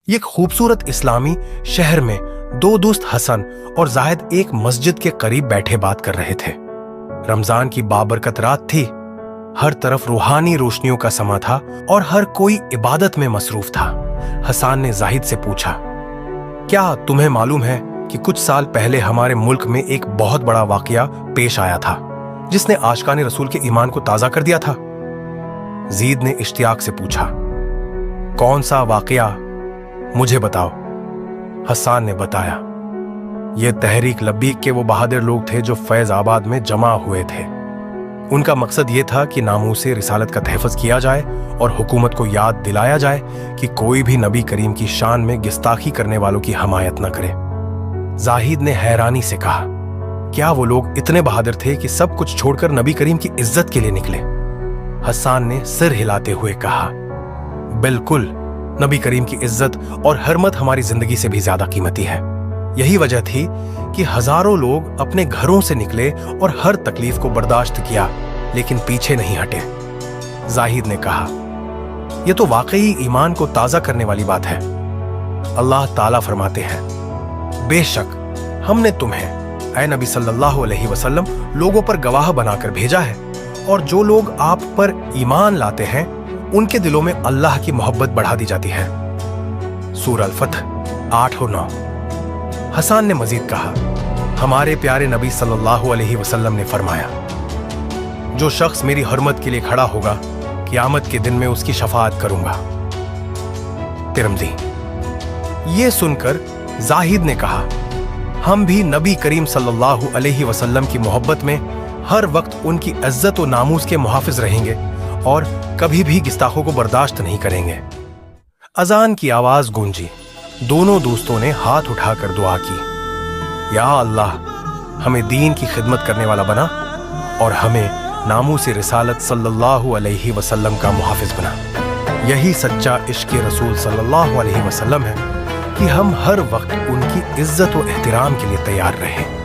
एक खूबसूरत इस्लामी शहर में दो दोस्त हसन और जाहिद एक मस्जिद के करीब बैठे बात कर रहे थे। रमजान की बाबरकत रात थी। हर तरफ रूहानी रोशनियों का समा था और हर कोई इबादत में मसरूफ था। हसन ने जाहिद से पूछा, क्या तुम्हें मालूम है कि कुछ साल पहले हमारे मुल्क में एक बहुत बड़ा वाकया पेश आया था जिसने आशिकाने रसूल के ईमान को ताजा कर दिया था? ज़ीद ने इश्तियाक से पूछा, कौन सा वाकया, मुझे बताओ। हसन ने बताया, ये तहरीक लब्बीक के वो बहादुर लोग थे जो फैज़ाबाद में जमा हुए थे। उनका मकसद ये था कि नामूसे रिसालत का तहफ़्फ़ुज़ किया जाए और हुकूमत को याद दिलाया जाए कि कोई भी नबी करीम की शान में गुस्ताखी करने वालों की हमायत न करे। जाहिद ने हैरानी से कहा, क्या वो लोग इतने बहादुर थे कि सब कुछ छोड़कर नबी करीम की इज्जत के लिए निकले? हसन ने सिर हिलाते हुए कहा, बिल्कुल, नबी करीम की इज्जत और हरमत हमारी जिंदगी से भी ज्यादा कीमती है। यही वजह थी कि हजारों लोग अपने घरों से निकले और हर तकलीफ को बर्दाश्त किया, लेकिन पीछे नहीं हटे। जाहिद ने कहा, यह तो वाकई ईमान को ताजा करने वाली बात है। अल्लाह ताला फरमाते हैं, बेशक हमने तुम्हें ऐ नबी सल्लल्लाहु अलैहि वसल्लम लोगों पर गवाह बनाकर भेजा है, और जो लोग आप पर ईमान लाते हैं उनके दिलों में अल्लाह की मोहब्बत बढ़ा दी जाती है। सूरह अल-फतह 8 और 9। हसन ने मजीद कहा, हमारे प्यारे नबी सल्लल्लाहु अलैहि वसल्लम ने फरमाया, जो शख्स मेरी हरमत के लिए खड़ा होगा, क़यामत के दिन में उसकी शफाअत करूंगा। तिरमिज़ी। ये सुनकर जाहिद ने कहा, हम भी नबी करीम सल्लल्लाहु अलैहि वसल्लम की मोहब्बत में हर वक्त उनकी इज्जत और नामूस के मुहाफिज रहेंगे और कभी भी गुस्ताखों को बर्दाश्त नहीं करेंगे। अजान की आवाज गूंजी। दोनों दोस्तों ने हाथ उठाकर दुआ की, या अल्लाह, हमें दीन की खिदमत करने वाला बना और हमें नामूस रिसालत सल्लल्लाहु अलैहि वसल्लम का मुहाफिज बना। यही सच्चा इश्क़ रसूल सल्लल्लाहु अलैहि वसल्लम है कि हम हर वक्त उनकी इज्जत और एहतराम के लिए तैयार रहें।